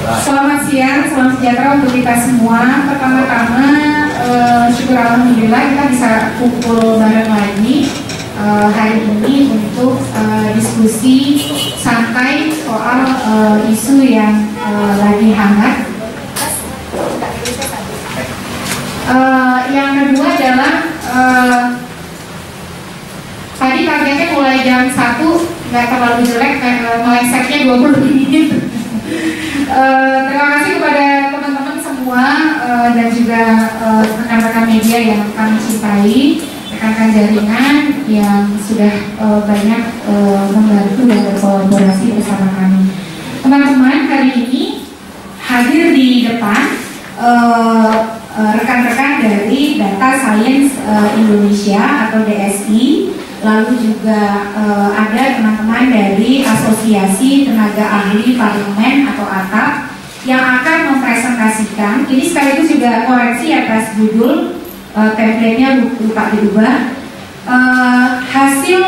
Selamat siang, salam sejahtera untuk kita semua. Pertama-tama, syukur alhamdulillah kita bisa kumpul bareng lagi hari ini untuk diskusi santai soal isu yang lagi hangat. Yang kedua adalah tadi targetnya mulai jam 1, nggak terlalu jelek, melesetnya 20 menit. Terima kasih kepada teman-teman semua dan juga rekan-rekan media yang kami cintai, rekan-rekan jaringan yang sudah banyak membantu dan berkolaborasi bersama kami. Teman-teman, hari ini hadir di depan rekan-rekan dari Data Science Indonesia atau DSI, lalu juga ada teman-teman dari Asosiasi Tenaga Ahli Parlemen atau ATAP yang akan mempresentasikan. Ini sekaligus juga koreksi atas judul, template-nya lupa diubah. Hasil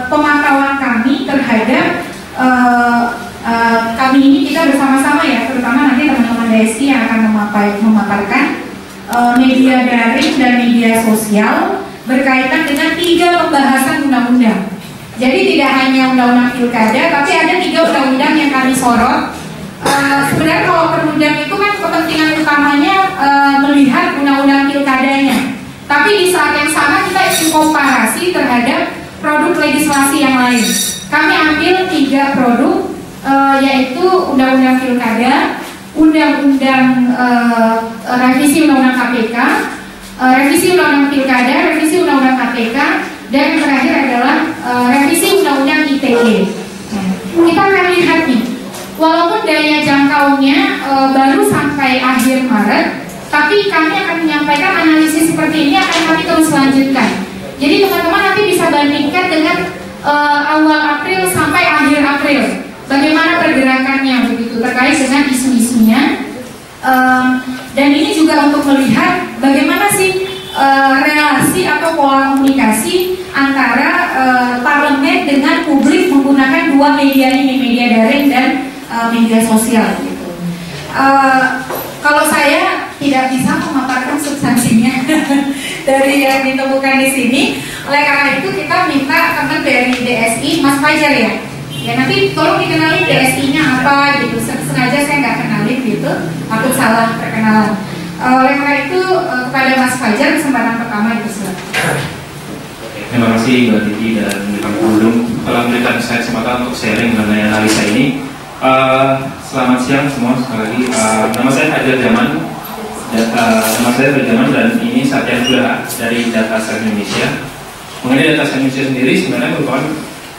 pemantauan kami terhadap kami ini kita bersama-sama ya, terutama nanti teman-teman DSI yang akan memaparkan media daring dan media sosial berkaitan dengan 3 pembahasan undang-undang. Jadi tidak hanya undang-undang pilkada, tapi ada 3 undang-undang yang kami sorot. Sebenarnya kalau perludem itu kan kepentingan utamanya melihat undang-undang pilkadanya. Tapi di saat yang sama kita ingin komparasi terhadap produk legislasi yang lain. Kami ambil 3 produk, yaitu undang-undang pilkada, undang-undang revisi undang-undang KPK, revisi undang-undang pilkada, revisi undang-undang KPK, dan yang terakhir adalah revisi undang-undang ITE. Kita akan lihat nih, walaupun daya jangkaunya baru sampai akhir Maret, tapi kami akan menyampaikan analisis seperti ini akan kami terus lanjutkan. Jadi teman-teman nanti bisa bandingkan dengan awal April sampai akhir April, bagaimana pergerakannya begitu terkait dengan isu-isunya. Dan ini juga untuk melihat bagaimana sih relasi atau pola komunikasi antara parlemen dengan publik menggunakan 2 media ini, media daring dan media sosial gitu. Kalau saya tidak bisa memaparkan substansinya dari yang ditemukan di sini, oleh karena itu kita minta teman dari DSI, Mas Fajar ya. Ya nanti tolong dikenalin DSI-nya apa gitu. Sengaja saya nggak kenalin gitu, takut salah perkenalan. Oleh karena itu kepada Mas Fajar kesempatan pertama itu silakan. Terima kasih Mbak Titi dan Kang Pulung telah memberikan saya kesempatan untuk sharing mengenai analisa ini. Selamat siang semua sekali lagi. Nama saya Fajar Zaman. Nama saya Fajar Zaman dan ini Satya Nugraha dari Data Science Indonesia. Mengenai Data Science Indonesia sendiri sebenarnya merupakan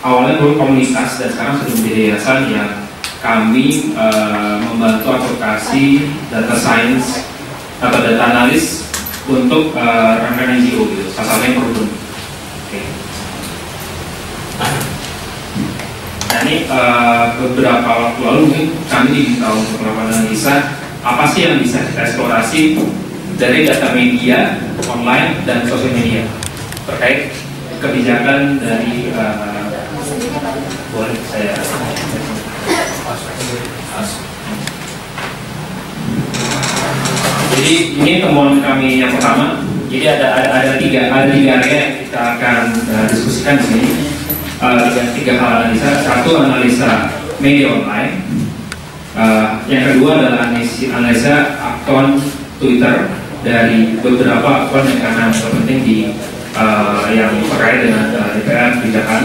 awalnya dulu komunitas dan sekarang sudah menjadi yayasan yang kami membantu advokasi data science atau data analis untuk rekan NGO gitu, salah satunya Perludem. Okay. Nah ini beberapa waktu lalu mungkin kami diminta untuk melakukan analisa apa sih yang bisa kita eksplorasi dari data media online dan sosial media terkait kebijakan dari boleh saya jadi ini temuan kami yang pertama. Jadi ada tiga area yang kita akan diskusikan di sini. Tiga hal analisa. Satu, analisa media online. Yang kedua adalah analisa akun Twitter dari beberapa akun yang karena penting di yang terkait dengan DPR kebijakan.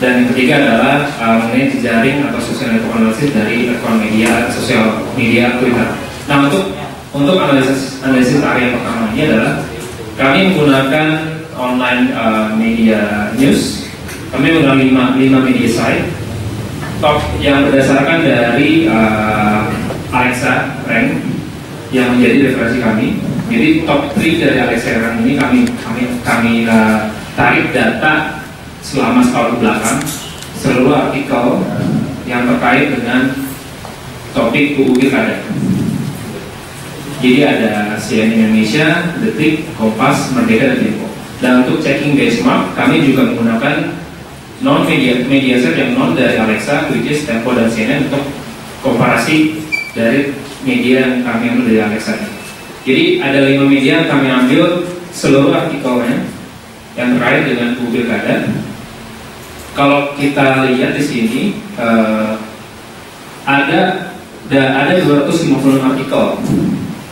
Dan yang ketiga adalah mengenai jejaring atau social network analysis dari akun media sosial media Twitter. Nah untuk analisis area pertama ini adalah kami menggunakan online media news. Kami menggunakan 5 media site top yang berdasarkan dari Alexa Rank yang menjadi referensi kami. Jadi top 3 dari Alexa Rank ini kami tarik data selama setahun belakang seluruh artikel yang terkait dengan topik UU Pilkada. Jadi ada CNN Indonesia, Detik, Kompas, Merdeka, dan Tempo. Dan untuk checking benchmark, kami juga menggunakan non media set yang non dari Alexa, which is Tempo dan CNN untuk komparasi dari media yang kami ambil dari Alexa. Jadi ada 5 media yang kami ambil seluruh artikelnya yang terkait dengan UU Pilkada. Kalau kita lihat di sini ada 250 artikel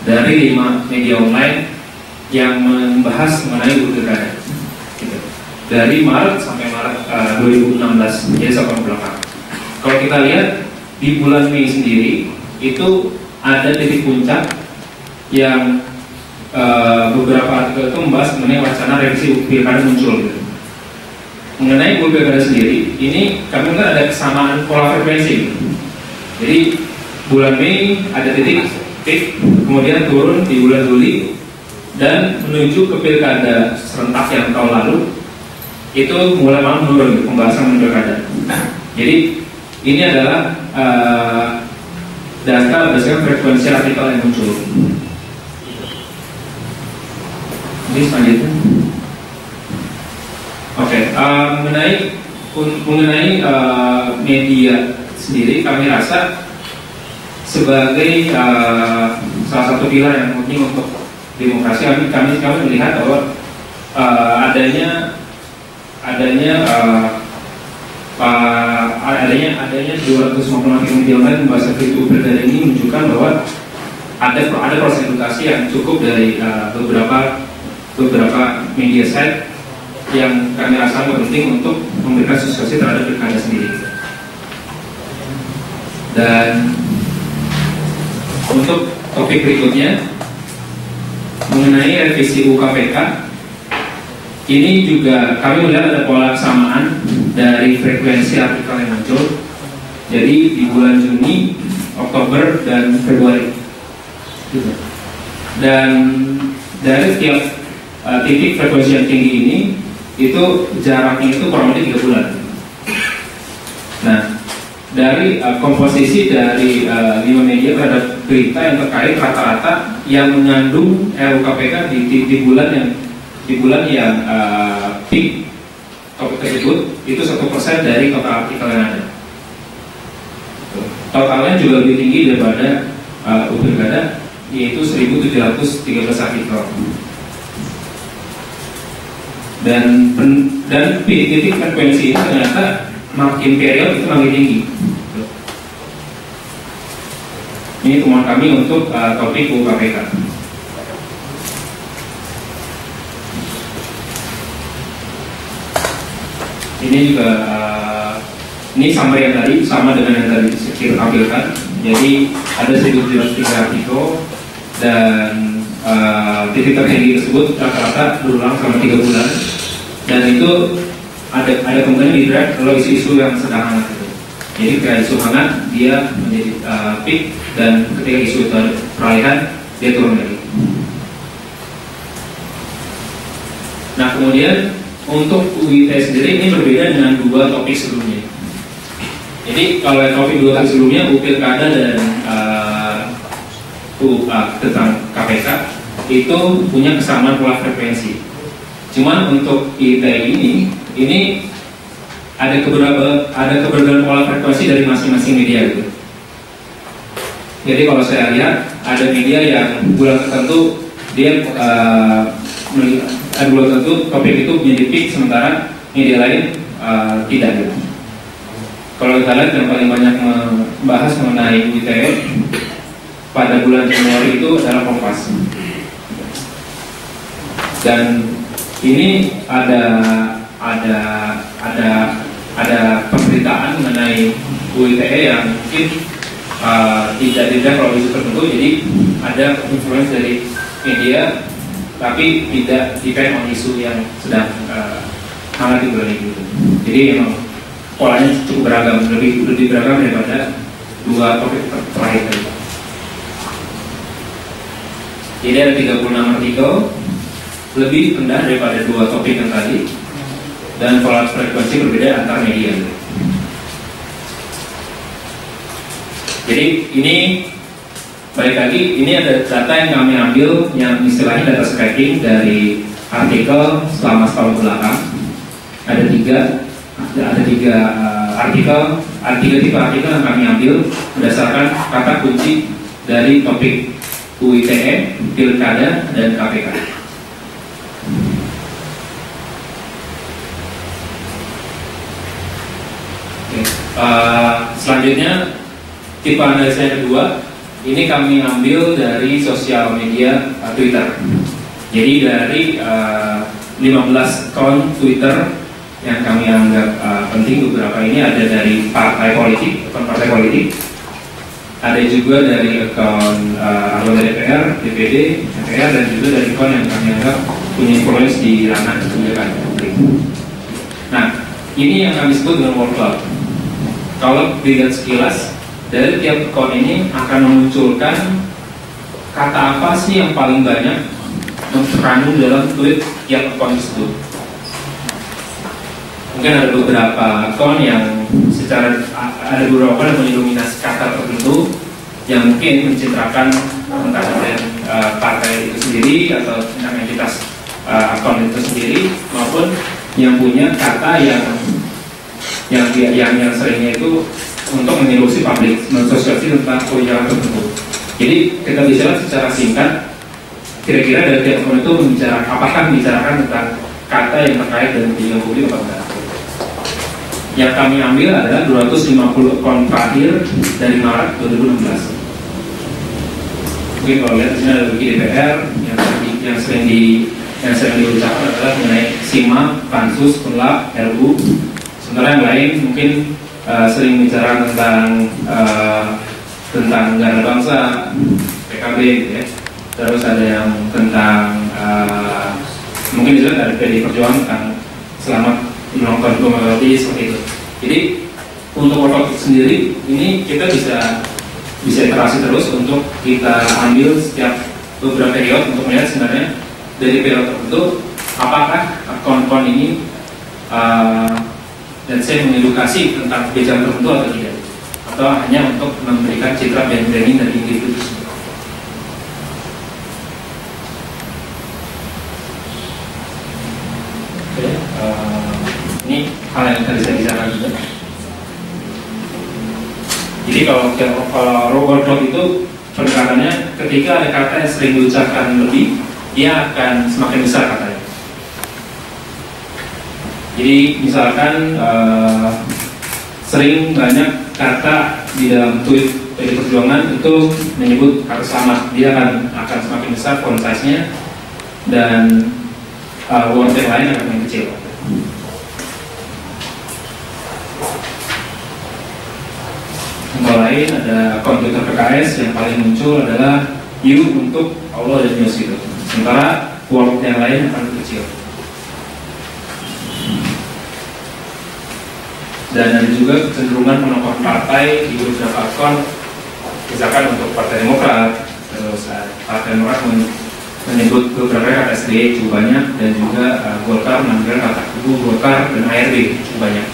dari 5 media online yang membahas mengenai UU Pilkada. Gitu. Dari Maret sampai Maret 2016, jadi 8 bulan. Kalau kita lihat di bulan Mei sendiri itu ada titik puncak yang beberapa artikel itu membahas mengenai wacana revisi UU Pilkada muncul. Gitu. Mengenai UU Pilkada sendiri, ini kami melihat ada kesamaan pola frekuensi. Jadi bulan Mei ada titik, kemudian turun di bulan Juli, dan menuju ke Pilkada serentak yang tahun lalu itu mulai menurun pembahasan Pilkada. Jadi ini adalah data berdasarkan frekuensi artikel yang muncul. Jadi selanjutnya, mengenai media sendiri, kami rasa sebagai salah satu pilar yang penting untuk demokrasi. Kami melihat bahwa adanya 250 media online membahas UU Pilkada ini menunjukkan bahwa ada proses edukasi yang cukup dari beberapa media site yang kami rasa penting untuk memberikan sosialisasi terhadap pilkada sendiri. Dan untuk topik berikutnya mengenai revisi UU KPK, ini juga kami melihat ada pola kesamaan dari frekuensi artikel yang muncul. Jadi di bulan Juni, Oktober, dan Februari. Dan dari setiap titik frekuensi yang tinggi ini, itu jaraknya itu kurang lebih 3 bulan. Nah, dari komposisi dari 5 media terhadap berita yang terkait rata-rata yang mengandung RUU KPK di bulan yang peak topik tersebut itu 1% dari total artikel yang ada. Totalnya juga lebih tinggi daripada UU Pilkada, yaitu 1.713 artikel. Dan titik frekuensi ini ternyata makin periode itu makin tinggi. Ini temuan kami untuk topik UU KPK. Ini juga ini summary yang tadi sama dengan yang tadi kita tampilkan. Jadi ada 1.703 artikel dan titik tertinggi tersebut rata-rata berulang selama 3 bulan, dan itu ada kemungkinan di drag kalau isu-isu yang sedang hangat itu. Jadi ketika isu hangat dia menjadi peak, dan ketika isu itu ada peralihan dia turun lagi. Nah, kemudian untuk UIT sendiri ini berbeda dengan 2 topik sebelumnya. Jadi kalau topik 2 topik sebelumnya UU Pilkada dan tentang KPK itu punya kesamaan pola frekuensi. Cuman untuk IIT ini ada keberbedaan pola frekuensi dari masing-masing media gitu. Jadi kalau saya lihat ada media yang bulan tertentu dia ada bulan tertentu topik itu menjadi peak, sementara media lain tidak gitu. Kalau kita lihat yang paling banyak membahas mengenai IIT pada bulan Januari itu adalah Kompas. Dan ini ada pemberitaan mengenai UITE yang mungkin tidak kalau isu tertentu, jadi ada influence dari media tapi tidak depend on isu yang sedang hangat di bulan itu. Jadi memang polanya cukup beragam, lebih beragam daripada 2 topik terakhir tadi. Jadi ada 36 artikel, lebih rendah daripada 2 topik yang tadi, dan pola frekuensi berbeda antar media. Jadi ini balik lagi, ini ada data yang kami ambil yang istilahnya data scraping dari artikel selama setahun belakang. Ada tiga tiga tipe artikel yang kami ambil berdasarkan kata kunci dari topik UITE, Pilkada, dan KPK. Oke. Selanjutnya tipe analisa yang kedua, ini kami ambil dari sosial media Twitter. Jadi dari 15 akun Twitter yang kami anggap penting, beberapa ini ada dari partai politik, akun partai politik, ada juga dari akun anggota DPR, DPD, MPR, dan juga dari akun yang kami anggap punya influence di ranah kebijakan publik. Nah, ini yang kami sebut dengan word cloud. Kalau dilihat sekilas, dari tiap akun ini akan memunculkan kata apa sih yang paling banyak terkandung dalam tweet tiap akun tersebut. Mungkin ada beberapa akun yang ada beberapa akun yang mendominasi kata tertentu yang mungkin mencitrakan tentang partai itu sendiri atau tentang entitas akun itu sendiri, maupun yang punya kata yang seringnya itu untuk mengilusi publik, mensosialisasi tentang kebijakan tertentu. Jadi kita bicara secara singkat, kira-kira dari tiap akun itu apakah membicarakan tentang kata yang terkait dengan kebijakan publik atau enggak. Yang kami ambil adalah 250 akun terakhir dari Maret 2016. Mungkin kalau lihat di sini ada wiki DPR yang sering diucapkan adalah mengenai SIMA, Pansus, Penlap, RU. Sementara yang lain mungkin sering bicara tentang negara bangsa, PKB, gitu ya. Terus ada yang tentang mungkin juga dari PDI Perjuangan tentang selamat menonton Megawati, seperti itu. Jadi untuk workshop sendiri ini kita bisa iterasi terus untuk kita ambil setiap beberapa periode untuk melihat sebenarnya dari periode tertentu apakah akun-akun ini dan saya mengedukasi tentang kebijakan tertentu atau tidak, atau hanya untuk memberikan citra branding dari individu tersebut. Oke, ini hal yang tadi saya bicarakan juga. Jadi kalau robot itu pendekatannya ketika ada kata yang sering diucapkan lebih, dia akan semakin besar katanya. Jadi misalkan sering banyak kata di dalam tweet PDI Perjuangan itu menyebut kata selamat, dia akan semakin besar font size-nya, dan word yang lain akan semakin kecil. Contoh lain ada akun Twitter PKS yang paling muncul adalah you untuk Allah dan Yesus itu. Sementara word yang lain akan kecil. Dan ada juga kecenderungan menopang partai di beberapa akun, misalkan untuk Partai Demokrat, terus Partai Demokrat menyebut beberapa kata SBY cukup banyak, dan juga Golkar menambil kata kubu Golkar dan ARB cukup banyak.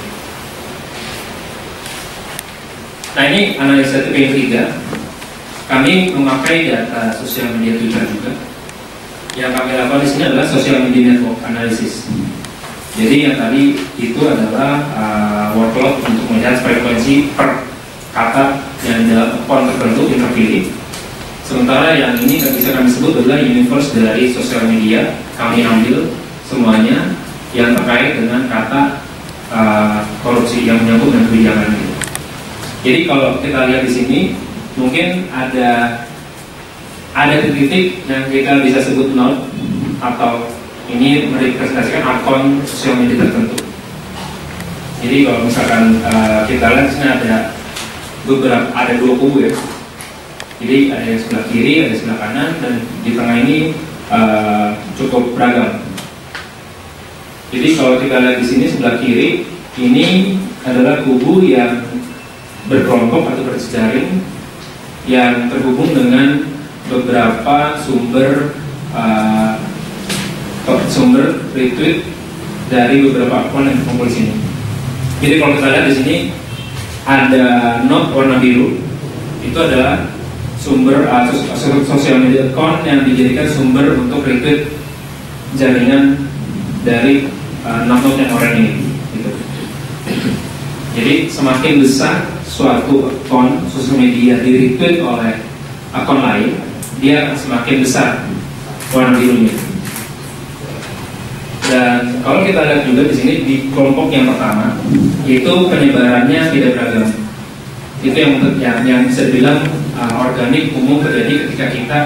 Nah, ini analisa tipe yang ketiga. Kami memakai data sosial media Twitter juga. Yang kami lakukan di sini adalah social media network analysis. Jadi yang tadi itu adalah workload untuk melihat frekuensi per kata yang dalam akun tertentu yang terpilih. Sementara yang ini bisa kami sebut adalah universe dari sosial media. Kami ambil semuanya yang terkait dengan kata korupsi yang menyangkut dengan kebijakan itu. Jadi kalau kita lihat di sini, mungkin ada titik yang kita bisa sebut node, atau ini merepresentasikan akun sosial media tertentu. Jadi kalau misalkan kita lihat di sini ada dua kubu ya. Jadi ada yang sebelah kiri, ada sebelah kanan, dan di tengah ini cukup beragam. Jadi kalau kita lihat di sini sebelah kiri, ini adalah kubu yang berkelompok atau berjejaring yang terhubung dengan beberapa sumber retweet dari beberapa akun yang terkumpul di sini. Jadi kalau kita lihat di sini ada node warna biru, itu adalah sumber sosial media account yang dijadikan sumber untuk retweet jaringan dari node yang oranye ini. Gitu. Jadi semakin besar suatu akun sosial media di-retweet oleh akun lain, dia akan semakin besar warna birunya. Dan kalau kita lihat juga di sini di kelompok yang pertama, itu penyebarannya tidak beragam. Itu yang bisa dibilang organik umum terjadi ketika kita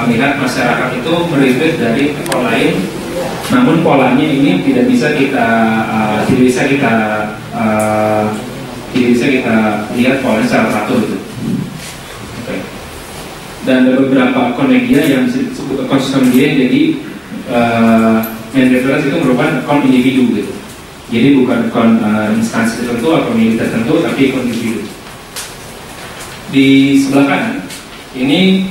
melihat masyarakat itu meretweet dari akun lain, namun polanya ini tidak bisa kita lihat polanya secara satu gitu. Okay. Dan ada beberapa akun media yang disebut akun sosial media yang jadi main reference itu merupakan akun individu gitu. Jadi bukan akun instansi tertentu atau media tertentu, tapi akun individu. Di sebelah kanan ini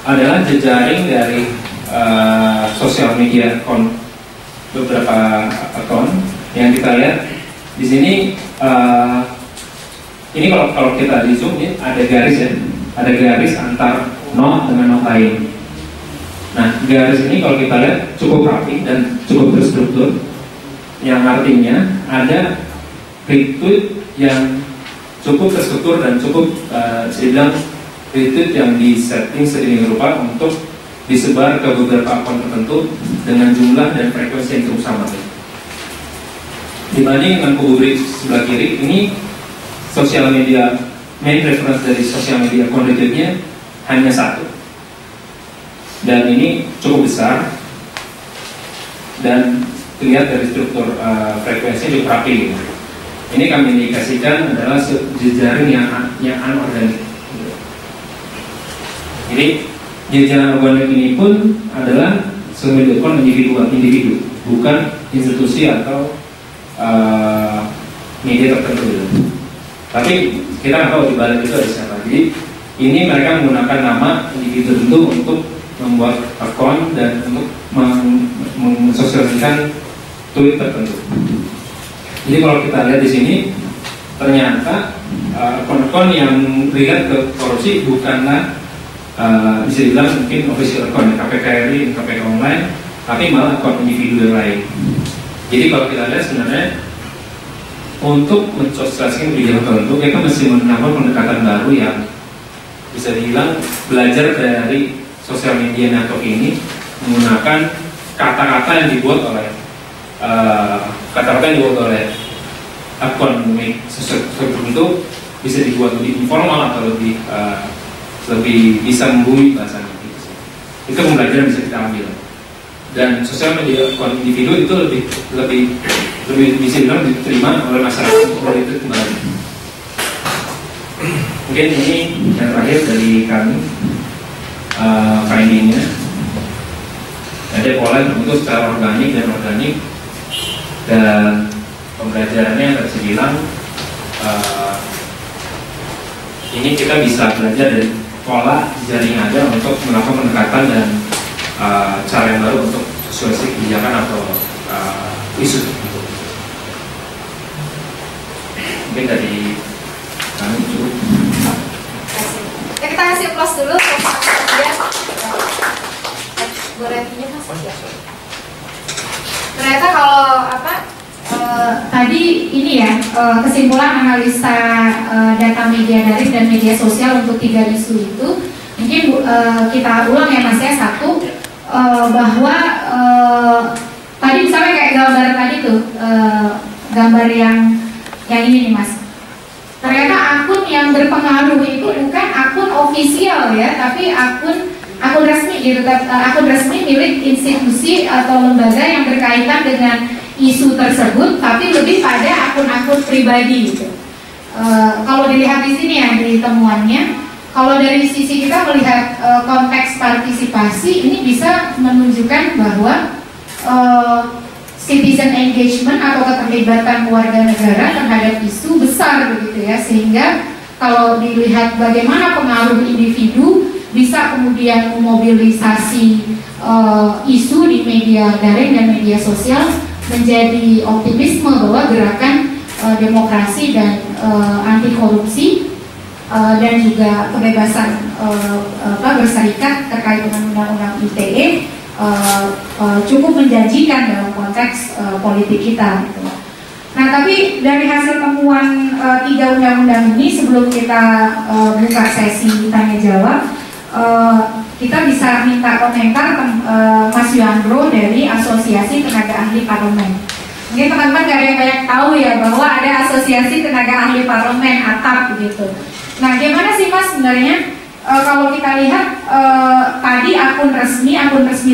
adalah jejaring dari sosial media akun, beberapa akun yang kita lihat di sini. Ini kalau kita di zoom ini ada garis ya, ada garis antar no dengan no lain. Nah, garis ini kalau kita lihat cukup rapi dan cukup terstruktur, yang artinya ada retweet yang cukup terstruktur dan cukup saya retweet yang disetting sedemikian rupa untuk disebar ke beberapa akun tertentu dengan jumlah dan frekuensi yang cukup sama. Dibanding dengan kubu sebelah kiri, ini sosial media main reference dari sosial media akun retweetnya hanya satu, dan ini cukup besar dan terlihat dari struktur frekuensinya cukup rapi gitu. Ini kami indikasikan adalah jejaring yang anorganik. Jadi jejaring organik ini pun adalah sumber akun individu, bukan institusi atau media tertentu gitu. Tapi kita nggak tahu di balik itu ada siapa. Jadi ini mereka menggunakan nama individu tertentu untuk membuat akun dan untuk mensosialisasikan tweet tertentu. Jadi kalau kita lihat di sini, ternyata akun-akun yang relate ke korupsi bukanlah bisa dibilang mungkin official account KPK RI, KPK online, tapi malah akun individu yang lain. Jadi kalau kita lihat sebenarnya untuk mensosialisasikan kebijakan tertentu, kita mesti menemukan pendekatan baru yang bisa dibilang belajar dari sosial media network ini menggunakan kata-kata yang dibuat oleh akun sosial tertentu, bisa dibuat lebih informal atau lebih bisa membumi bahasanya. Itu pembelajaran bisa kita ambil. Dan sosial media akun individu itu lebih bisa dibilang diterima oleh masyarakat untuk itu kembali. Mungkin ini yang terakhir dari kami findingnya. Ada pola terbentuk secara organik dan pembelajarannya bisa dibilang ini kita bisa belajar dari pola jaring ada untuk melakukan pendekatan dan cara yang baru untuk sosialisasi kebijakan atau isu. Mungkin dari kami cukup. Ya, kita kasih applause dulu untuk Pak Satya. Goretinya masih ya. Ternyata kalau tadi ini ya kesimpulan analisa data media daring dan media sosial untuk 3 isu itu mungkin kita ulang ya Mas ya. Satu, bahwa tadi misalnya kayak gambar tadi tuh gambar yang ini nih Mas, ternyata akun yang berpengaruh itu bukan akun ofisial ya, tapi akun resmi gitu, akun resmi milik institusi atau lembaga yang berkaitan dengan isu tersebut, tapi lebih pada akun-akun pribadi gitu. Kalau dilihat di sini ya di temuannya, kalau dari sisi kita melihat konteks partisipasi ini bisa menunjukkan bahwa citizen engagement atau keterlibatan warga negara terhadap isu besar begitu ya, sehingga kalau dilihat bagaimana pengaruh individu bisa kemudian memobilisasi isu di media daring dan media sosial, menjadi optimisme bahwa gerakan demokrasi dan anti korupsi dan juga kebebasan berserikat terkait dengan undang-undang ITE cukup menjanjikan dalam konteks politik kita. Nah, tapi dari hasil temuan 3 undang-undang ini, sebelum kita buka sesi tanya jawab, kita bisa minta komentar Mas Yandro dari Asosiasi Tenaga Ahli Parlemen. Mungkin teman-teman gak ada yang banyak tahu ya bahwa ada Asosiasi Tenaga Ahli Parlemen (ATAP) begitu. Nah, gimana sih Mas sebenarnya? Kalau kita lihat tadi akun resmi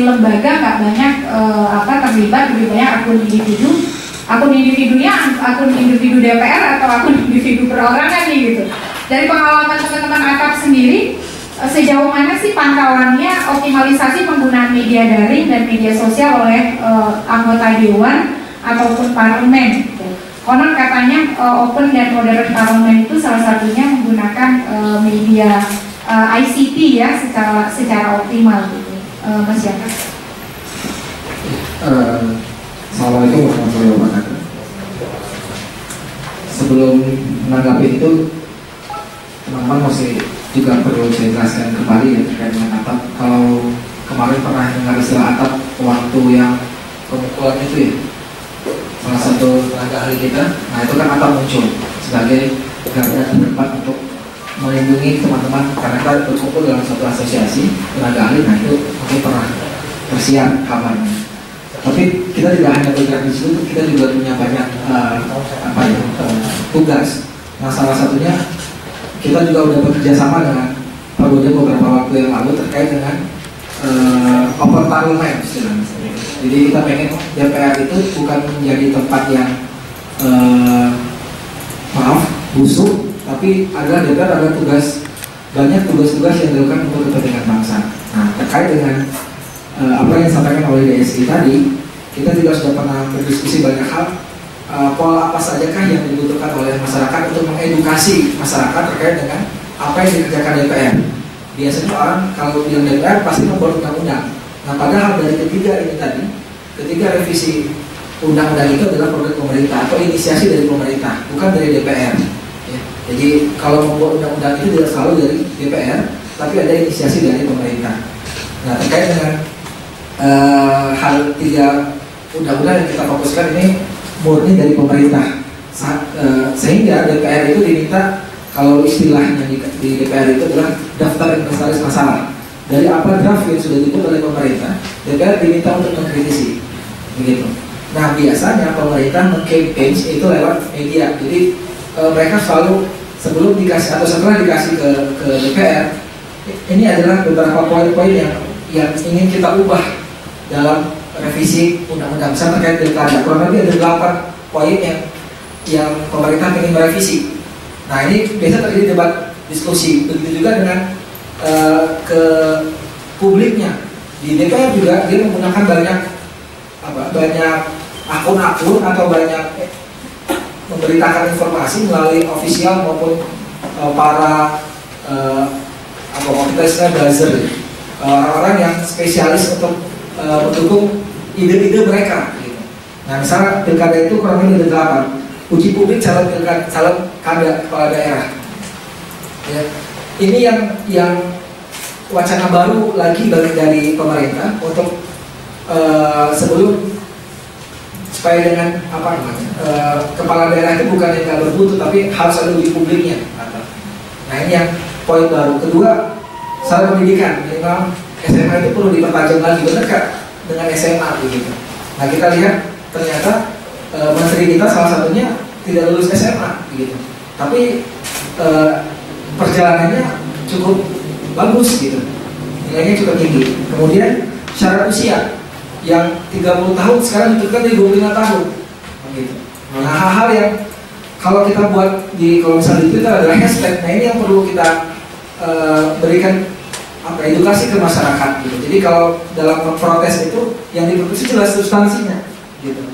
lembaga nggak banyak terlibat, lebih banyak akun individu. Akun individunya akun individu DPR atau akun individu perorangan nih gitu. Dari pengalaman teman-teman ATAP sendiri, sejauh mana sih pantauannya optimalisasi penggunaan media daring dan media sosial oleh anggota dewan ataupun parlemen? Konon katanya open dan modern parlemen itu salah satunya menggunakan media ICT ya secara optimal gitu. Mas Jaka. Assalamualaikum warahmatullahi wabarakatuh. Sebelum menanggapi itu, teman-teman masih juga perlu saya jelaskan kembali ya terkait dengan ATAP. Kalau kemarin pernah dengar istilah ATAP waktu yang pemukulan itu ya, salah satu tenaga ahli kita, nah itu kan ATAP muncul sebagai garda terdepan untuk melindungi teman-teman karena kita berkumpul dalam satu asosiasi tenaga ahli. Nah itu mungkin pernah bersiap kabarnya. Tapi kita tidak hanya bergerak di situ, kita juga punya banyak tugas. Nah salah satunya kita juga sudah bekerja sama dengan Perludem beberapa waktu yang lalu terkait dengan open parliament istilahnya. Jadi kita pengen DPR itu bukan menjadi tempat yang busuk, tapi adalah DPR ada banyak tugas-tugas yang dilakukan untuk kepentingan bangsa. Nah terkait dengan apa yang disampaikan oleh DSI tadi, kita juga sudah pernah berdiskusi banyak hal. Pola apa sajakah yang dibutuhkan oleh masyarakat untuk mengedukasi masyarakat terkait dengan apa yang dikerjakan DPR. Biasanya orang kalau bilang DPR pasti membuat undang-undang. Nah padahal dari ketiga revisi undang-undang itu adalah produk pemerintah atau inisiasi dari pemerintah, bukan dari DPR ya. Jadi kalau membuat undang-undang itu tidak selalu dari DPR, tapi ada inisiasi dari pemerintah. Nah terkait dengan hal 3 undang-undang yang kita fokuskan ini murni dari pemerintah, sehingga DPR itu diminta, kalau istilahnya di DPR itu adalah daftar inventaris masalah. Dari apa draft yang sudah dibuat oleh pemerintah, DPR diminta untuk mengkritisi, begitu. Nah biasanya pemerintah meng-campaign itu lewat media. Jadi mereka selalu sebelum dikasih atau setelah dikasih ke DPR, ini adalah beberapa poin-poin yang ingin kita ubah dalam revisi undang-undang besar terkait pilkada. Kurang lebih ada 8 poin yang pemerintah ingin merevisi. Nah ini biasa terjadi debat diskusi. Begitu juga dengan ke publiknya. Di DPR juga dia menggunakan banyak akun-akun atau banyak memberitakan informasi melalui ofisial maupun para buzzer, orang-orang yang spesialis untuk mendukung ide-ide mereka gitu. Nah misalnya pilkada itu kurang lebih ada 8 uji publik calon kada kepala daerah ya. Ini yang wacana baru lagi dari pemerintah untuk sebelum supaya dengan kepala daerah itu bukan yang nggak berbutuh tapi harus ada uji publiknya. Nah ini yang poin baru. Kedua, salah pendidikan minimal SMA itu perlu dipertajam lagi, benar gak dengan SMA begitu. Nah kita lihat ternyata menteri kita salah satunya tidak lulus SMA begitu, tapi perjalanannya cukup bagus gitu, nilainya cukup tinggi. Kemudian syarat usia yang 30 tahun sekarang diturunkan dari 25 tahun begitu. Nah hal-hal yang kalau kita buat kalau misalnya di Twitter adalah hashtag. Nah ini yang perlu kita berikan edukasi ke masyarakat gitu. Jadi kalau dalam protes itu yang diprotes jelas substansinya gitu.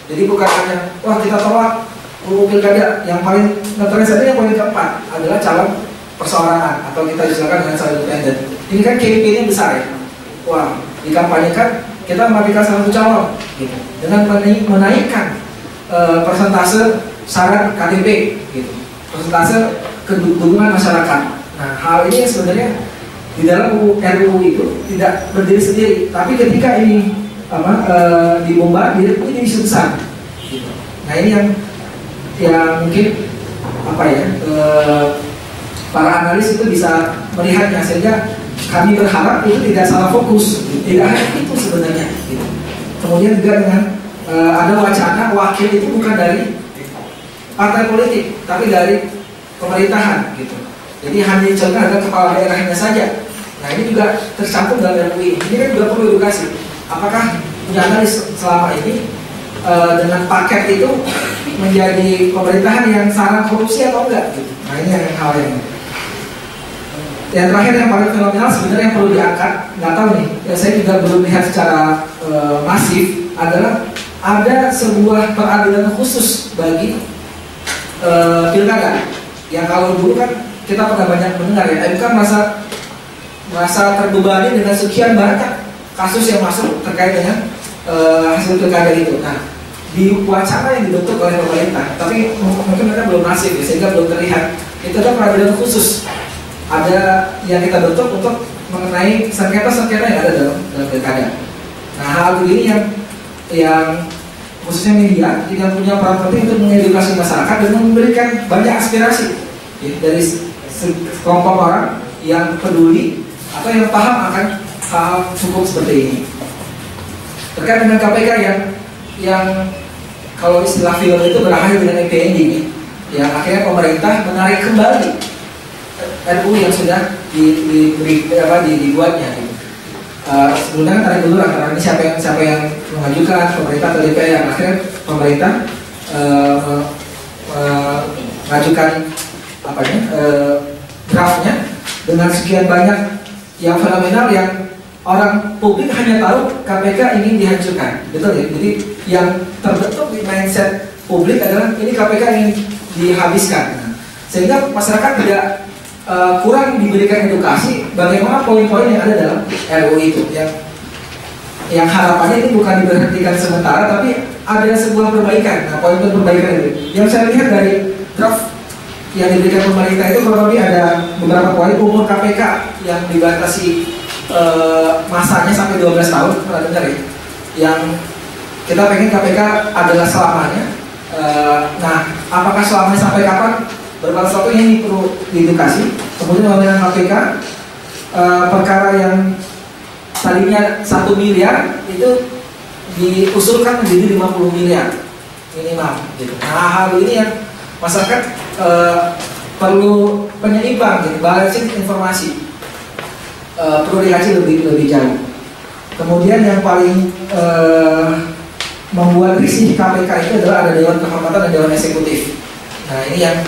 Jadi bukan hanya wah kita tolak pilkada, yang paling notorious saja yang poin keempat adalah calon perseorangan atau kita istilahkan dengan calon independen. Ini kan campaign-nya besar ya. Wah, dikampanyekan kita mematikan satu calon gitu. Dengan menaikkan persentase syarat KTP gitu. Persentase kedukungan masyarakat. Nah, hal ini sebenarnya di dalam RUU itu tidak berdiri sendiri, tapi ketika ini dibombardir ini isu besar. Gitu. Nah ini yang yang mungkin apa ya, para analis itu bisa melihatnya, sehingga kami berharap itu tidak salah fokus, tidak hanya itu sebenarnya gitu. Kemudian juga dengan ada wacana wakil itu bukan dari partai politik tapi dari pemerintahan gitu. Jadi hanya contoh ada kepala daerahnya saja. Nah ini juga tercantum dalam RUU ini kan juga perlu edukasi. Apakah punya analis selama ini dengan paket itu menjadi pemerintahan yang sarang korupsi atau enggak gitu. Nah ini yang hal yang terakhir yang paling fenomenal sebenarnya yang perlu diangkat, nggak tahu nih, ya saya juga belum lihat secara masif, adalah ada sebuah peradilan khusus bagi pilkada. Yang kalau dulu kan kita pernah banyak mendengar ya, MK merasa terbebani dengan sekian banyak kasus yang masuk terkait dengan hasil pilkada itu. Nah, di wacana yang dibentuk oleh pemerintah, tapi mungkin mereka belum masif ya, sehingga belum terlihat. Itu ada peradilan khusus, ada yang kita bentuk untuk mengenai sengketa-sengketa yang ada dalam pilkada. Nah, hal begini yang khususnya media yang punya peran penting untuk mengedukasi masyarakat dan memberikan banyak aspirasi ya, dari sekelompok orang yang peduli atau yang paham akan hal hukum seperti ini. Terkait dengan KPK yang kalau istilah film itu berakhir dengan happy ending, yang akhirnya pemerintah menarik kembali RUU yang sudah dibuatnya. Gitu. Sebelumnya tarik dulu antara ini siapa yang mengajukan, pemerintah atau DPR. Akhirnya pemerintah mengajukan draftnya dengan sekian banyak yang fenomenal yang orang publik hanya tahu KPK ingin dihancurkan, betul ya? Jadi yang terbentuk di mindset publik adalah ini KPK ingin dihabiskan, sehingga masyarakat tidak kurang diberikan edukasi bagaimana poin-poin yang ada dalam RUU itu, yang harapannya ini bukan diberhentikan sementara, tapi ada sebuah perbaikan. Nah, poin-poin perbaikan itu yang saya lihat dari draft yang diberikan pemerintah itu kurang lebih ada beberapa poin. Umur KPK yang dibatasi masanya sampai 12 tahun, pernah dengar ya? Yang kita pengen KPK adalah selamanya. Nah, apakah selamanya sampai kapan? Berbagai sesuatu ini perlu diedukasi. Kemudian dengan KPK perkara yang tadinya 1 miliar itu diusulkan menjadi 50 miliar minimal gitu. Nah, hal ini yang masyarakat perlu penyeimbang gitu, balancing informasi perlu dikaji lebih jauh. Kemudian yang paling membuat risih KPK itu adalah ada Dewan Kehormatan dan Dewan Eksekutif. Nah ini yang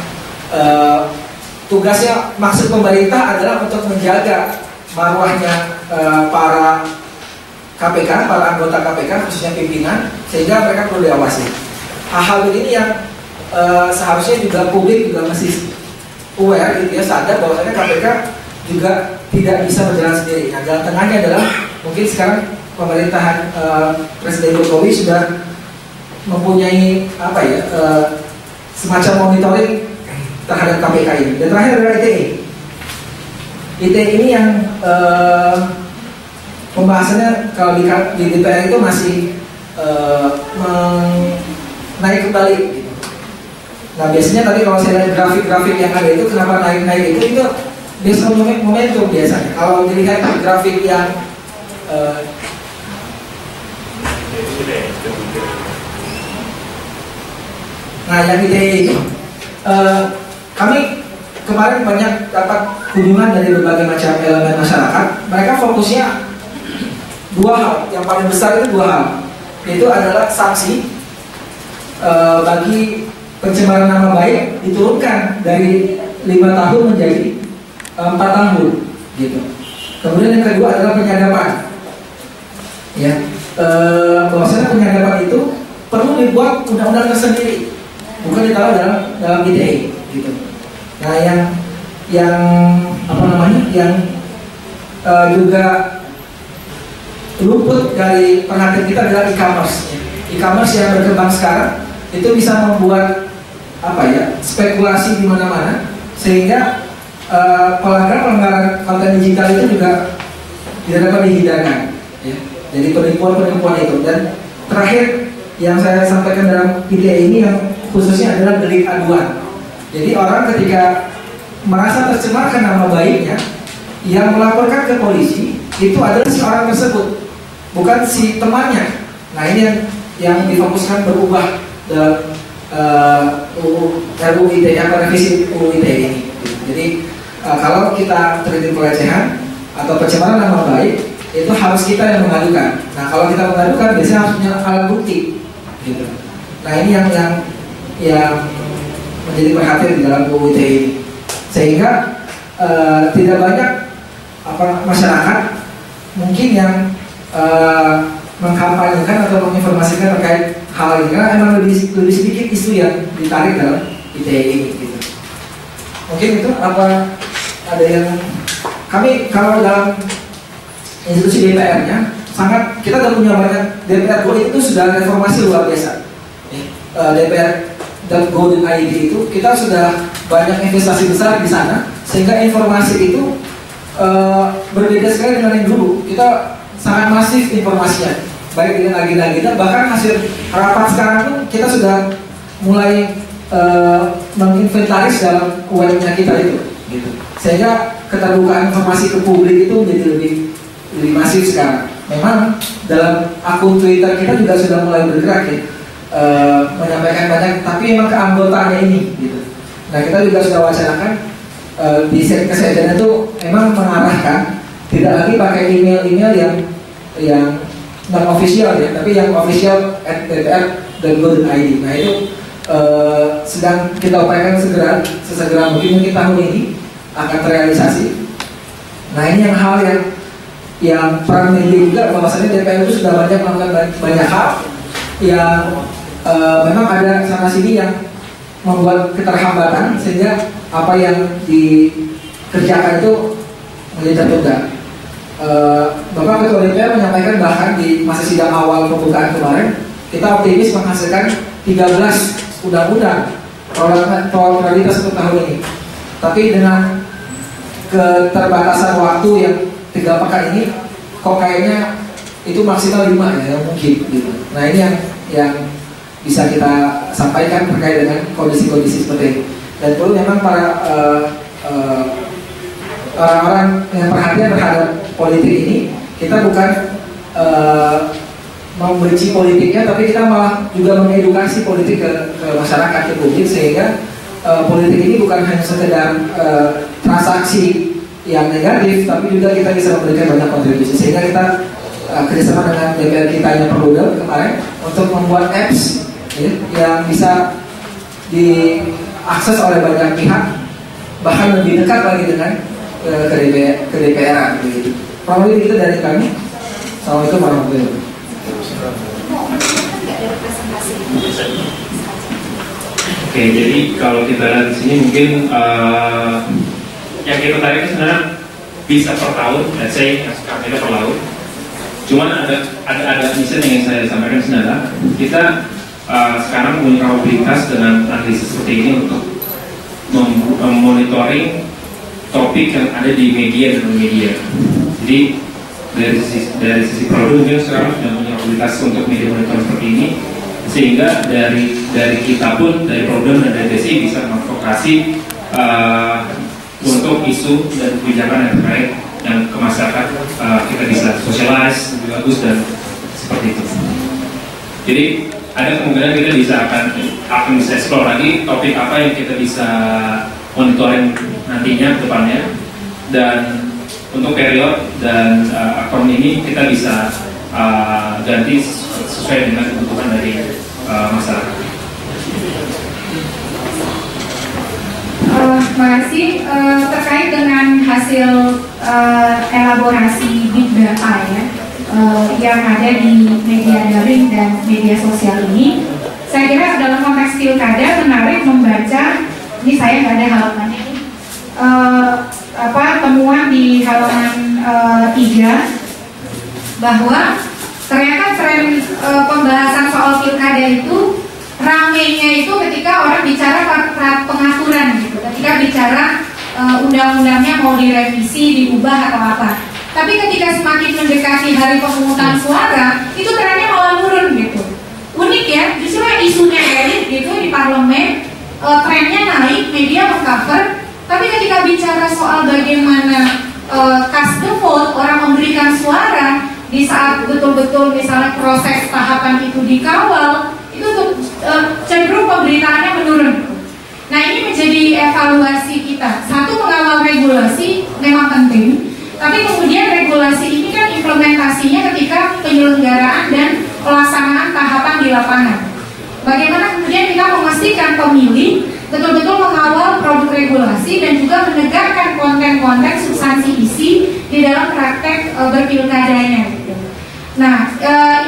tugasnya, maksud pemerintah adalah untuk menjaga marwahnya para KPK, para anggota KPK khususnya pimpinan, sehingga mereka perlu diawasi. Hal-hal ini yang seharusnya juga publik juga masih aware gitu ya, sadar bahwasanya KPK juga tidak bisa berjalan sendiri. Nah, jalan tengahnya adalah mungkin sekarang pemerintahan Presiden Jokowi sudah mempunyai semacam monitoring terhadap KPK ini. Dan terakhir adalah ITE. ITE ini yang pembahasannya kalau di DPR itu masih naik kembali. Gitu. Nah biasanya tadi kalau saya lihat grafik-grafik yang ada itu kenapa naik-naik itu biasanya momentum biasanya. Kalau dilihat grafik yang yang ITE itu kami kemarin banyak dapat kunjungan dari berbagai macam elemen masyarakat. Mereka fokusnya 2 hal, yang paling besar itu 2 hal, yaitu adalah sanksi bagi pencemaran nama baik diturunkan dari 5 tahun menjadi 4 tahun gitu. Kemudian yang kedua adalah penyadapan ya, bahwasanya penyadapan itu perlu dibuat undang-undang tersendiri, bukan ditaruh dalam ITE gitu. Nah yang juga luput dari perhatian kita adalah e-commerce. E-commerce yang berkembang sekarang itu bisa membuat spekulasi di mana-mana, sehingga pelanggaran konten digital itu juga tidak dapat dihindarkan ya. Jadi penipuan itu. Dan terakhir yang saya sampaikan dalam ITE ini yang khususnya adalah delik aduan. Jadi orang ketika merasa tercemarkan nama baiknya, yang melaporkan ke polisi itu adalah si orang tersebut, bukan si temannya. Nah ini yang difokuskan berubah dalam RUU ITE atau revisi UU ITE ini. Jadi kalau kita terjadi pelecehan atau pencemaran nama baik, itu harus kita yang mengadukan. Nah kalau kita mengadukan biasanya harus punya alat bukti, gitu. Nah ini yang menjadi perhatian di dalam UU ITE ini, sehingga tidak banyak masyarakat mungkin yang mengkampanyekan atau menginformasikan terkait hal ini, karena emang lebih sedikit isu yang ditarik dalam ITE ini, gitu. Mungkin itu ada yang kami kalau dalam institusi DPR-nya sangat, kita sudah punya banyak DPR Go itu sudah reformasi luar biasa. DPR.go.id itu kita sudah banyak investasi besar di sana, sehingga informasi itu berbeda sekali dengan yang dulu. Kita sangat masif informasinya, baik dengan agenda-agenda, bahkan hasil rapat sekarang pun kita sudah mulai menginventaris dalam webnya kita itu, gitu. Sehingga keterbukaan informasi ke publik itu menjadi lebih masif sekarang. Memang dalam akun Twitter kita juga sudah mulai bergerak ya, menyampaikan banyak, tapi memang keanggotaannya ini, gitu. Nah kita juga sudah wacanakan di kesehatan itu memang mengarahkan tidak lagi pakai email yang non official ya, tapi yang official @dpr.go.id. Nah itu sedang kita upayakan sesegera mungkin tahun ini akan terrealisasi. Nah ini yang hal yang peran media juga, bahwasanya DPR itu sudah banyak melakukan banyak hal yang memang ada sana sini yang membuat keterhambatan, sehingga apa yang dikerjakan itu menjadi tertunda. Bapak Ketua DPR menyampaikan bahkan di masa sidang awal pembukaan kemarin, kita optimis menghasilkan 13 undang-undang prioritas untuk tahun ini. Tapi dengan keterbatasan waktu yang 3 pekan ini, kok kayaknya itu maksimal 5 ya mungkin, gitu. Nah ini yang bisa kita sampaikan terkait dengan kondisi-kondisi seperti ini. Dan perlu memang para orang-orang yang perhatian terhadap politik ini, kita bukan membenci politiknya, tapi kita malah juga mengedukasi politik ke masyarakat, ke publik, sehingga politik ini bukan hanya sekedar transaksi yang negatif, tapi juga kita bisa memberikan banyak kontribusi. Sehingga kita kerjasama dengan DPR kita yang Perludem kemarin untuk membuat apps ya, yang bisa diakses oleh banyak pihak, bahkan lebih dekat lagi dengan ke DPR begitu. Kurang lebih itu dari kami. Assalamualaikum warahmatullahi wabarakatuh. Oke, jadi kalau kita lihat di sini mungkin yang kita tarik sebenarnya bisa per tahun, let's say kita per tahun. Cuman ada misi yang ingin saya sampaikan sebenarnya, kita sekarang punya kapabilitas dengan analisis seperti ini untuk memonitoring topik yang ada di media dan non-media. Jadi dari sisi produk mungkin sekarang sudah punya kapabilitas untuk media monitor seperti ini, sehingga dari kita pun, dari program dan dari DSI bisa mengadvokasi untuk isu dan kebijakan yang terkait yang ke masyarakat, kita bisa socialize lebih bagus dan seperti itu. Jadi ada kemungkinan kita akan bisa explore lagi topik apa yang kita bisa monitoring nantinya ke depannya, dan untuk period dan akun ini kita bisa ganti sesuai dengan kebutuhan dari masyarakat. Terima kasih. Terkait dengan hasil elaborasi big data ya, yang ada di media daring dan media sosial ini, saya kira dalam konteks pilkada menarik membaca, ini saya nggak ada halamannya ini, temuan di halaman 3 bahwa ternyata tren pembahasan soal pilkada itu ramenya itu ketika orang bicara pengaturan gitu, ketika bicara undang-undangnya mau direvisi, diubah atau apa. Tapi ketika semakin mendekati hari pemungutan suara, itu trennya malah turun gitu. unik ya, justru isunya elit gitu di parlemen, trennya naik, media mengcover, tapi ketika bicara soal bagaimana cast the vote, orang memberikan suara di saat betul-betul misalnya proses tahapan itu dikawal, itu cenderung pemberitaannya menurun. Nah, ini menjadi evaluasi kita. Satu, mengawal regulasi memang penting, tapi kemudian regulasi ini kan implementasinya ketika penyelenggaraan dan pelaksanaan tahapan di lapangan. Bagaimana kemudian kita memastikan pemilih betul-betul mengawal produk regulasi dan juga menegakkan konten-konten substansi isi di dalam praktek berpilkadanya gitu. Nah,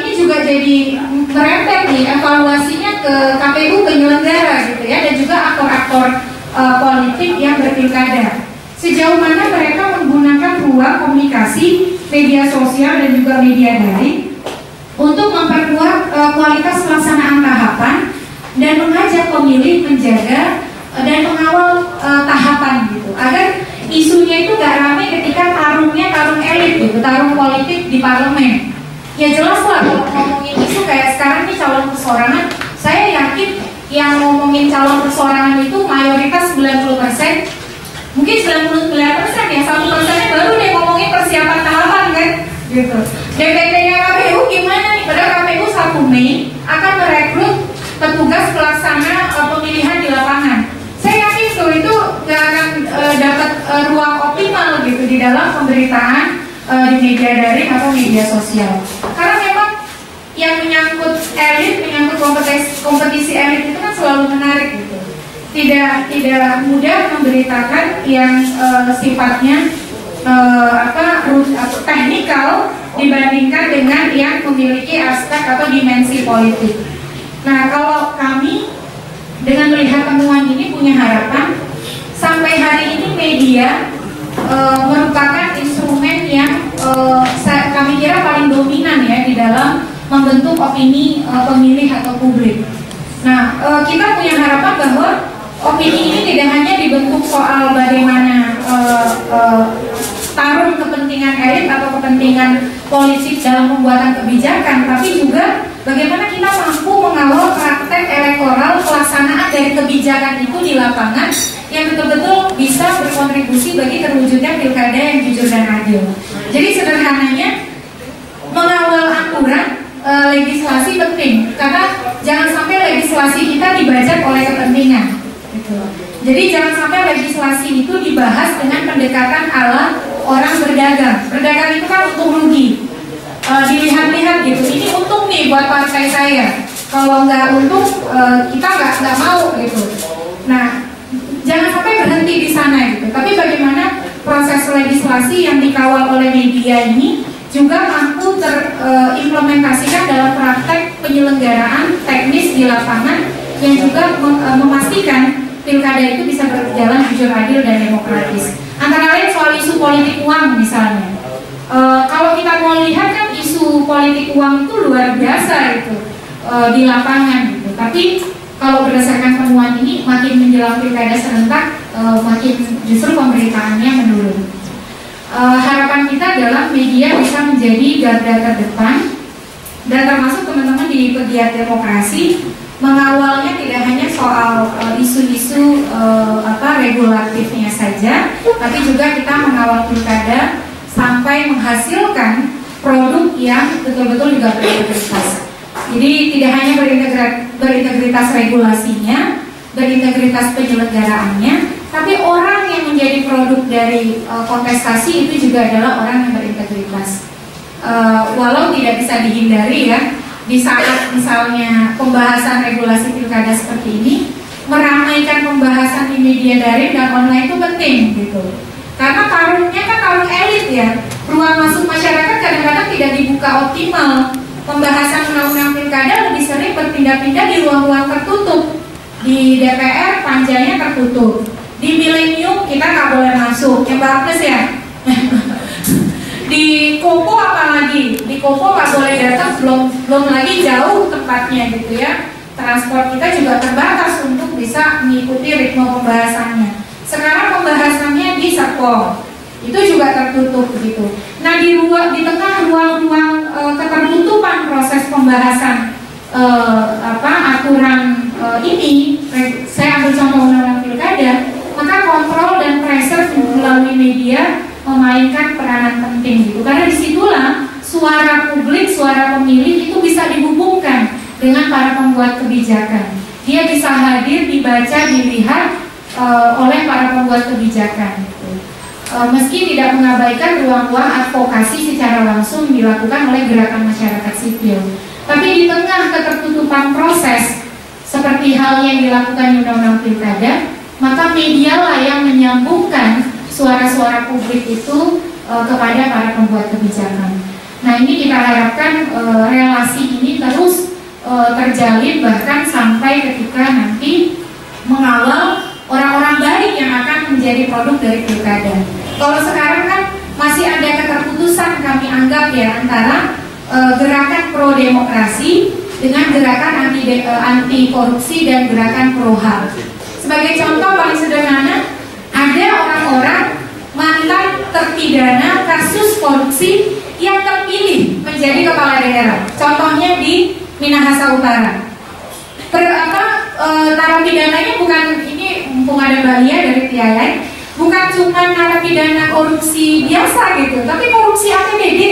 ini juga jadi merembet nih evaluasinya ke KPU penyelenggara gitu ya, dan juga aktor-aktor politik yang berpilkada. Sejauh mana mereka menggunakan ruang komunikasi media sosial dan juga media daring untuk memperkuat kualitas pelaksanaan tahapan dan mengajak pemilih menjaga dan mengawal tahapan gitu, agar isunya itu gak ramai ketika tarungnya tarung elit gitu, tarung politik di parlemen. Ya jelas lah kalau ngomongin isu kayak sekarang nih calon perseorangan, saya yakin yang ngomongin calon perseorangan itu mayoritas 90%, mungkin 99% ya, 1%-nya baru deh ngomongin persiapan tahapan kan gitu. DPT-nya KPU gimana nih? Padahal KPU 1 Mei akan merekrut petugas pelaksana pemilihan di lapangan. Saya yakin tuh itu nggak akan dapat ruang optimal gitu di dalam pemberitaan di media daring atau media sosial. Karena memang yang menyangkut elit, menyangkut kompetisi elit itu kan selalu menarik gitu. Tidak mudah memberitakan yang sifatnya teknikal dibandingkan dengan yang memiliki aspek atau dimensi politik. Nah, kalau kami dengan melihat temuan ini punya harapan sampai hari ini media merupakan instrumen yang kami kira paling dominan ya di dalam membentuk opini pemilih atau publik. Nah, kita punya harapan bahwa opini ini tidak hanya dibentuk soal bagaimana tarung kepentingan elit atau kepentingan politik dalam pembuatan kebijakan, tapi juga bagaimana kita mampu mengawal praktek elektoral pelaksanaan dari kebijakan itu di lapangan yang betul-betul bisa berkontribusi bagi terwujudnya pilkada yang jujur dan adil. Jadi sederhananya, mengawal aturan legislasi penting, karena jangan sampai legislasi kita dibajak oleh kepentingan gitu. Jadi jangan sampai legislasi itu dibahas dengan pendekatan ala orang berdagang. Berdagang itu kan untung rugi, dilihat-lihat gitu, ini untung nih buat partai saya, kalau nggak untung kita nggak mau gitu. Nah, jangan sampai berhenti di sana gitu, tapi bagaimana proses legislasi yang dikawal oleh media ini juga mampu terimplementasikan dalam praktek penyelenggaraan teknis di lapangan yang juga memastikan pilkada itu bisa berjalan jujur, adil, dan demokratis. Antara lain soal isu politik uang misalnya. Kalau kita mau lihat kan isu politik uang itu luar biasa itu di lapangan gitu. Tapi kalau berdasarkan temuan ini, makin menjelang pilkada serentak, makin justru pemberitaannya menurun. Harapan kita adalah media bisa menjadi garda terdepan, dan termasuk teman-teman di pegiat demokrasi, mengawalnya tidak hanya soal isu-isu regulatifnya saja, tapi juga kita mengawal pilkada sampai menghasilkan produk yang betul-betul juga berintegritas. Jadi tidak hanya berintegritas regulasinya, berintegritas penyelenggaraannya, tapi orang yang menjadi produk dari kontestasi itu juga adalah orang yang berintegritas. Walau tidak bisa dihindari ya, di saat misalnya pembahasan regulasi pilkada seperti ini, meramaikan pembahasan di media daring dan online itu penting gitu. Karena tarungnya kan tarung elit ya, ruang masuk masyarakat kadang-kadang tidak dibuka optimal. Pembahasan undang-undang pilkada lebih sering berpindah-pindah di ruang-ruang tertutup. Di DPR panjanya tertutup, di Milenium kita nggak boleh masuk, yang bagus ya. Di Kopo apalagi, di Kopo nggak boleh datang, belum lagi jauh tempatnya gitu ya. Transport kita juga terbatas untuk bisa mengikuti ritme pembahasannya. Sekarang pembahasannya di Serpong, itu juga tertutup begitu. Nah, di tengah ruang-ruang ketertutupan proses pembahasan aturan ini, saya ambil contoh undang-undang pilkada, maka kontrol dan pressure melalui media memainkan peranan penting gitu. Karena disitulah suara publik, suara pemilih itu bisa dihubungkan dengan para pembuat kebijakan. Dia bisa hadir, dibaca, dilihat oleh para pembuat kebijakan. Gitu. Meski tidak mengabaikan ruang-ruang advokasi secara langsung dilakukan oleh gerakan masyarakat sipil, tapi di tengah ketertutupan proses seperti halnya yang dilakukan di Undang-Undang Pilkada, maka medialah yang menyambungkan suara-suara publik itu kepada para pembuat kebijakan. Nah, ini kita harapkan relasi ini terus terjalin bahkan sampai ketika nanti mengawal orang-orang baik yang akan menjadi produk dari pilkada. Kalau sekarang kan masih ada keterputusan kami anggap ya antara gerakan pro demokrasi dengan gerakan anti korupsi dan gerakan pro HAM. Sebagai contoh paling sederhana, ada orang-orang mantan terpidana kasus korupsi yang terpilih menjadi kepala daerah. Contohnya di Minahasa Utara. Narapidana bukan ini, mumpung ada Mbak Lia dari TII, bukan cuma narapidana korupsi biasa gitu, tapi korupsi APBD.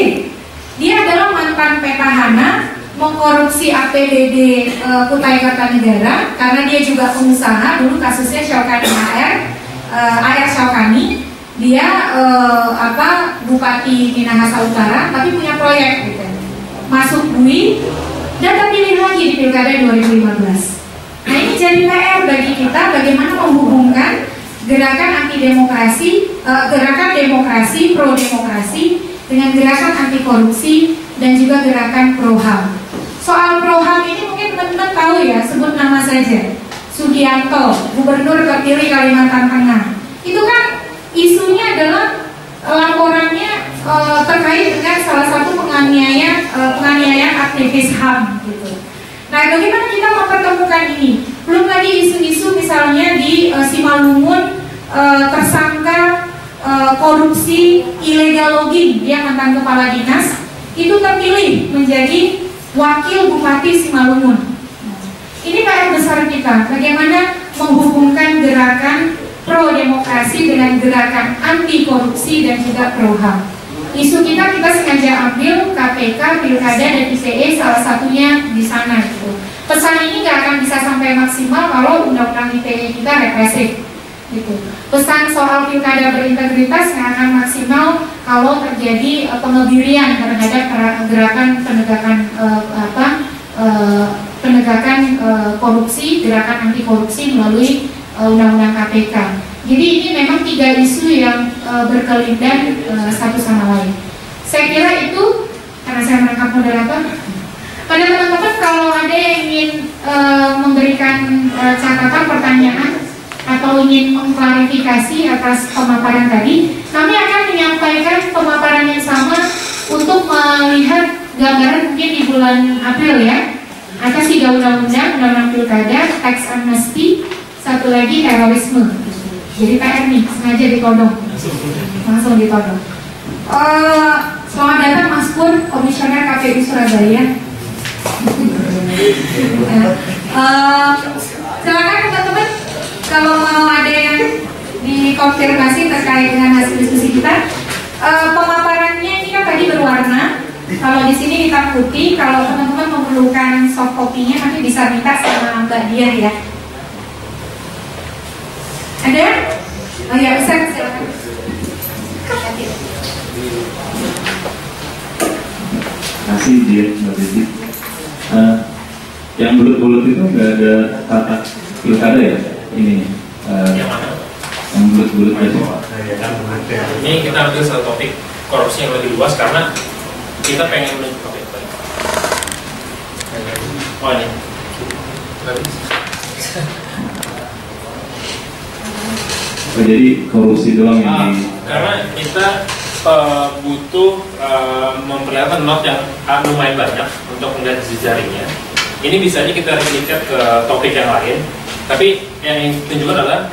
Dia adalah mantan petahana, mengkorupsi APBD Kutai Kartanegara karena dia juga pengusaha. Dulu kasusnya Syaukani AR Syaukani. Dia Bupati Minahasa Utara, tapi punya proyek gitu. Masuk BUI dan terpilih lagi di Pilkada 2015. Nah, ini jadi PR bagi kita bagaimana menghubungkan gerakan anti demokrasi, gerakan demokrasi, pro demokrasi dengan gerakan anti korupsi dan juga gerakan pro HAM. Soal pro HAM ini mungkin teman-teman tahu ya, sebut nama saja. Sugianto, Gubernur terpilih Kalimantan Tengah. Itu kan isunya adalah laporannya terkait dengan salah satu penganiayaan aktivis HAM gitu. Nah, bagaimana kita mempertemukan ini? Belum lagi isu-isu misalnya di Simalungun tersangka korupsi illegal logging, dia mantan kepala dinas, itu terpilih menjadi wakil bupati Simalungun. Ini PR besar kita, bagaimana menghubungkan gerakan pro demokrasi dengan gerakan anti korupsi dan juga pro HAM. Isu kita sengaja ambil KPK, Pilkada dan ITE salah satunya di sana gitu. Pesan ini nggak akan bisa sampai maksimal kalau undang-undang ITE kita represif gitu. Pesan soal pilkada berintegritas nggak akan maksimal kalau terjadi pengebirian terhadap gerakan penegakan korupsi, gerakan anti korupsi melalui undang-undang KPK. Jadi ini memang 3 isu yang berkelindan satu sama lain. Saya kira itu, karena saya merangkap moderator. Pada teman-teman kalau ada yang ingin memberikan catatan, pertanyaan atau ingin mengklarifikasi atas pemaparan tadi, kami akan menyampaikan pemaparan yang sama untuk melihat gambaran mungkin di bulan April ya, atas 3 undang-undang pilkada, tax amnesty, satu lagi terorisme. Jadi PR nih, sengaja ditodong, langsung ditodong. Selamat datang Mas Pur, Komisioner KPU Surabaya. Silakan teman-teman, kalau mau ada yang dikonfirmasi terkait dengan hasil diskusi kita. Pemaparannya ini kan tadi berwarna. Kalau di sini hitam putih. Kalau teman-teman memerlukan soft copy-nya nanti bisa minta sama Mbak Dian ya. Ada? Oh ya, Ustaz, silakan. Terima kasih dia, Mbak Desi. Yang bulat-bulat itu nggak ada tata pilkada ya? Ini yang bulat-bulat aja. Ini kita ambil satu topik korupsi yang lebih luas karena kita pengen menunjuk topik. Oh ini. Jadi korupsi doang ini. Karena kita butuh memperlihatkan not yang lumayan banyak untuk melihat jejaringnya. Ini bisa aja kita relate ke topik yang lain. Tapi yang ditunjukkan adalah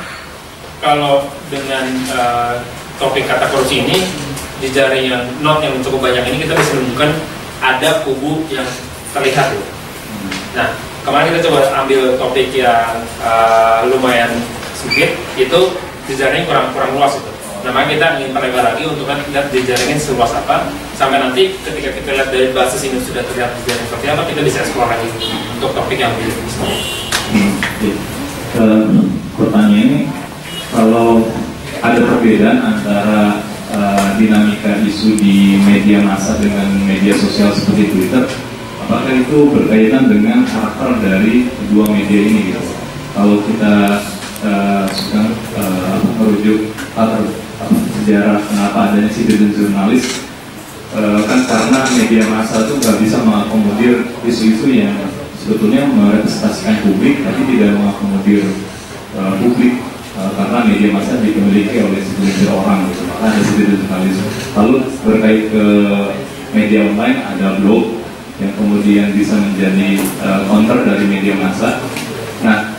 kalau dengan topik kata korupsi ini, jejaring yang not yang cukup banyak ini kita bisa menunjukkan ada kubu yang terlihat. Nah, kemarin kita coba ambil topik yang lumayan sempit, itu jejaring kurang luas itu. Nah, makanya kita ingin perlebar lagi untuk kan lihat jejaringnya seluas apa, sampai nanti ketika kita lihat dari basis ini sudah terlihat jejaring seperti apa, kita bisa explore lagi untuk topik yang lebih besar. Pertanyaannya, kalau ada perbedaan antara dinamika isu di media massa dengan media sosial seperti Twitter, apakah itu berkaitan dengan karakter dari kedua media ini gitu? Kalau kita suka merujuk sejarah kenapa adanya citizen jurnalis, kan karena media massa itu nggak bisa mengakomodir isu-isu yang sebetulnya merepresentasikan publik tapi tidak mengakomodir publik, karena media massa dimiliki oleh segelintir orang gitu, maka ada citizen jurnalisme. Lalu berkait ke media online, ada blog yang kemudian bisa menjadi counter dari media massa. Nah,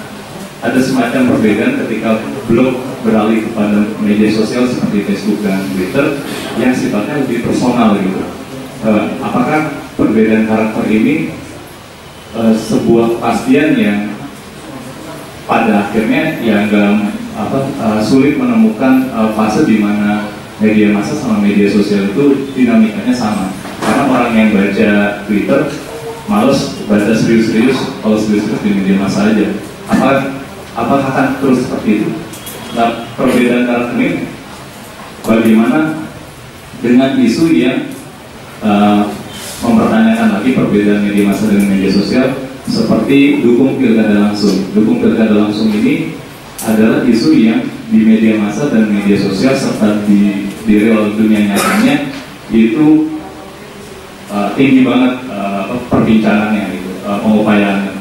ada semacam perbedaan ketika blog beralih kepada media sosial seperti Facebook dan Twitter yang sifatnya lebih personal gitu. Apakah perbedaan karakter ini sebuah kepastian yang pada akhirnya ya sulit menemukan fase di mana media massa sama media sosial itu dinamikanya sama, karena orang yang baca Twitter males baca serius-serius, kalau serius-serius di media massa aja. Apakah akan terus seperti itu? Nah, perbedaan karakter ini bagaimana dengan isu yang mempertanyakan lagi perbedaan media massa dengan media sosial, seperti dukung pilkada langsung. Dukung pilkada langsung ini adalah isu yang di media massa dan media sosial serta di real dunia nyatanya itu tinggi banget perbincangannya gitu, pengupayaannya.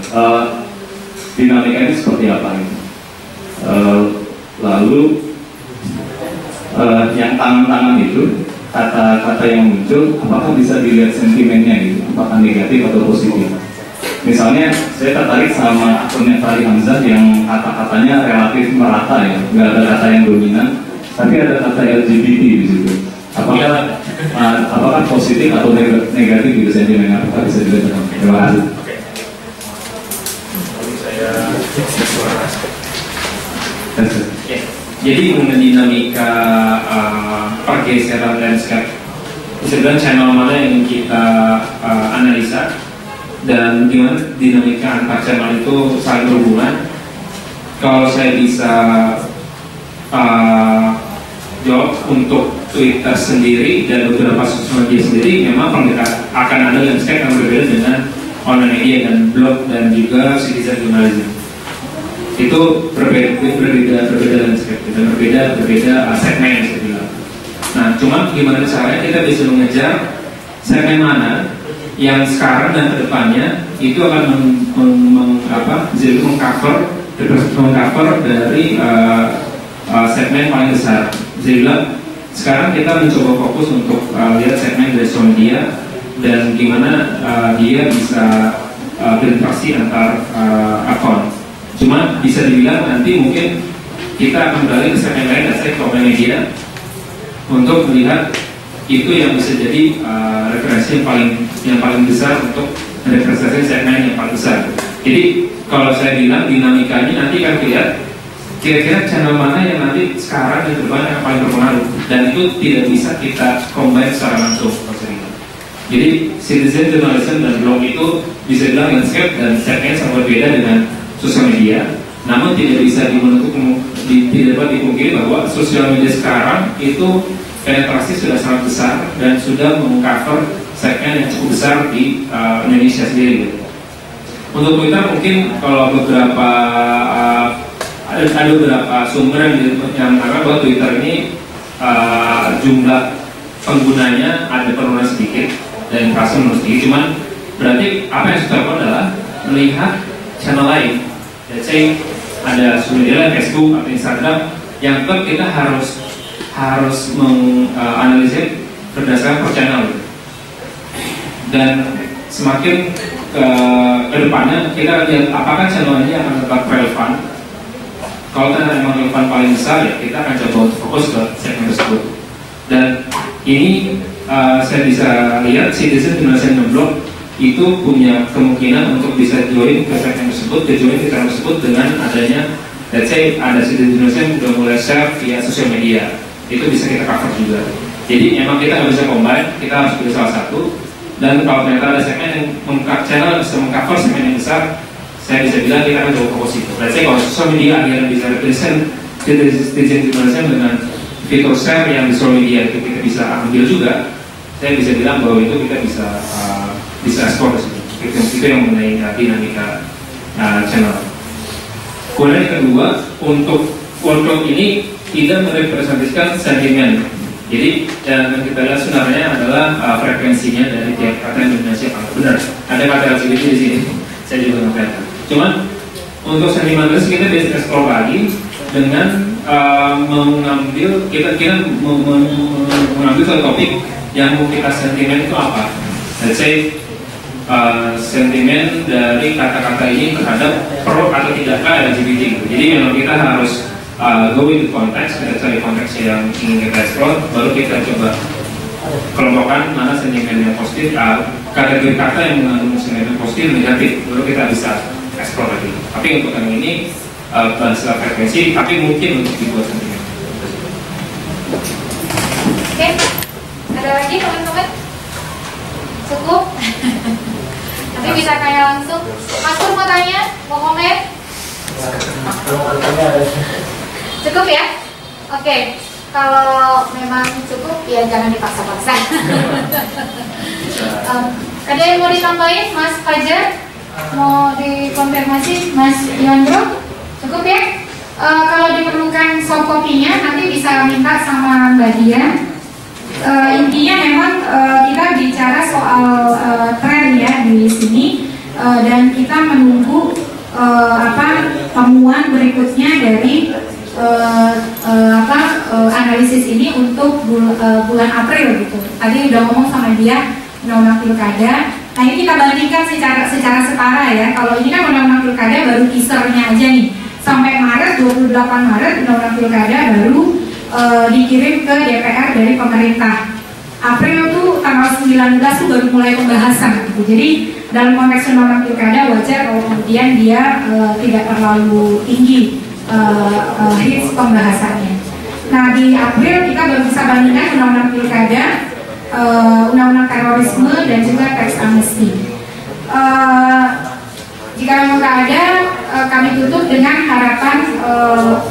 Dinamika ini seperti apa gitu? Lalu yang tangan-tangan itu, kata-kata yang muncul, apakah bisa dilihat sentimennya gitu, apakah negatif atau positif? Misalnya, saya tertarik sama akunnya Fahri Hamzah yang kata-katanya relatif merata ya, nggak ada kata yang dominan, tapi ada kata LGBT di situ. Apakah positif atau negatif gitu sentimennya? Apakah bisa dilihat? Terima kasih. Jadi mengenai dinamika pergeseran landscape, sebenarnya channel mana yang kita analisa dan gimana dinamika antar channel itu saling berhubungan. Kalau saya bisa jawab untuk Twitter sendiri dan beberapa sosial media sendiri, memang akan ada landscape yang berbeda dengan online media dan blog dan juga citizen journalism. Itu berbeda landscape, berbeda segmen saya bilang. Nah, cuma gimana caranya kita bisa mengejar segmen mana yang sekarang dan kedepannya itu akan mengcover dari segmen paling besar. Saya bilang sekarang kita mencoba fokus untuk lihat segmen dari social media dan gimana dia bisa berinteraksi antar akun. Cuma bisa dibilang nanti mungkin kita akan beralih ke segmen lain, aspek media, untuk melihat itu yang bisa jadi referensi yang paling besar untuk representasi segmen yang paling besar. Jadi kalau saya bilang dinamikanya nanti akan lihat kira-kira channel mana yang nanti sekarang dan depan yang paling berpengaruh, dan itu tidak bisa kita combine secara langsung. Jadi citizen journalism dan blog itu bisa dibilang landscape dan segmen sangat berbeda dengan sosial media, namun tidak bisa tidak dapat dipungkiri bahwa sosial media sekarang itu penetrasi sudah sangat besar dan sudah mengcover segmen yang cukup besar di Indonesia sendiri. Untuk Twitter mungkin kalau ada beberapa sumber yang mengatakan bahwa Twitter ini jumlah penggunanya ada penurunan sedikit dan inflasi menurun sedikit. Cuman berarti apa yang sudah dilakukan adalah melihat channel lain. Let's say ada sosial media Facebook atau Instagram yang tetap kita harus menganalisis berdasarkan per channel. Dan semakin ke depannya kita lihat apakah channel ini akan tetap relevan. Kalau ternyata memang relevan paling besar, ya kita akan coba fokus ke segmen tersebut. Dan ini saya bisa lihat citizen journalism blog itu punya kemungkinan untuk bisa join ke segmen tersebut, join ke channel tersebut dengan adanya, let's say ada citizen Indonesia yang udah mulai share via sosial media, itu bisa kita cover juga. Jadi emang kita nggak bisa combine, kita harus pilih salah satu. Dan kalau ternyata ada segmen yang channel yang bisa mengcover segmen yang besar, saya bisa bilang kita akan coba fokus itu. Let's say kalau sosial media akhirnya bisa represent citizen Indonesia dengan fitur share yang di sosial media itu kita bisa ambil juga, saya bisa bilang bahwa itu kita bisa ekspor ke situ. Itu yang mengenai dinamika channel. Kemudian yang kedua, untuk ini tidak merepresentasikan sentimen. Jadi yang kita lihat sebenarnya adalah frekuensinya dari tiap kata Indonesia. Benar, ada kata LGBT di sini. Saya juga nggak. Cuman untuk sentimen itu kita bisa explore lagi dengan mengambil mengambil satu topik yang mau kita sentimen itu apa. Let's say sentimen dari kata-kata ini terhadap pro atau tidakkah LGBT. Jadi memang kita harus go into konteks, kita cari konteks yang ingin kita explore, baru kita coba kelompokkan mana sentimen yang positif, kategori kata yang mengandung sentimen positif, negatif, baru kita bisa explore lagi. Tapi untuk yang ini bahasa frekuensi, tapi mungkin untuk dibuat sentimen. Oke, ada lagi teman-teman? Cukup? Nanti bisa kayak langsung. Mas Pur mau tanya, mau komen? Cukup ya? Oke, kalau memang cukup ya jangan dipaksa-paksa. Ada yang mau ditambahin, Mas Fajar? Mau dikonfirmasi, Mas Yondro? Cukup ya? Kalau diperlukan soft copy-nya nanti bisa minta sama Mbak Dian. Intinya memang kita bicara soal tren ya di sini, dan kita menunggu temuan berikutnya dari analisis ini untuk bulan April gitu. Tadi udah ngomong sama dia undang-undang pilkada. Nah ini kita bandingkan secara setara ya. Kalau ini kan undang-undang pilkada baru teasernya aja nih. Sampai Maret, 28 Maret undang-undang pilkada baru dikirim ke DPR dari pemerintah. April tuh tanggal 19 tuh baru mulai pembahasan gitu. Jadi dalam konteks undang-undang pilkada wajar kalau kemudian dia tidak terlalu tinggi hits pembahasannya. Nah di April kita baru bisa bandingkan undang-undang pilkada, undang-undang terorisme dan juga tax amnesty. Jika memang ada, kami tutup dengan harapan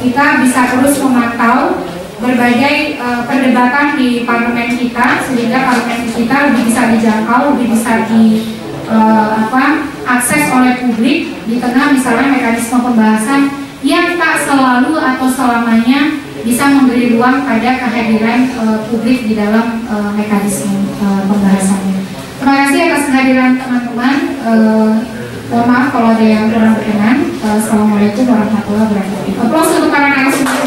kita bisa terus memantau berbagai perdebatan di parlemen kita, sehingga parlemen kita lebih bisa dijangkau, lebih bisa akses oleh publik di tengah misalnya mekanisme pembahasan yang tak selalu atau selamanya bisa memberi ruang pada kehadiran publik di dalam mekanisme pembahasannya. Terima kasih atas kehadiran teman-teman. Mohon maaf kalau ada yang kurang berkenan. Assalamualaikum warahmatullahi wabarakatuh. Aplaus untuk para narasumber.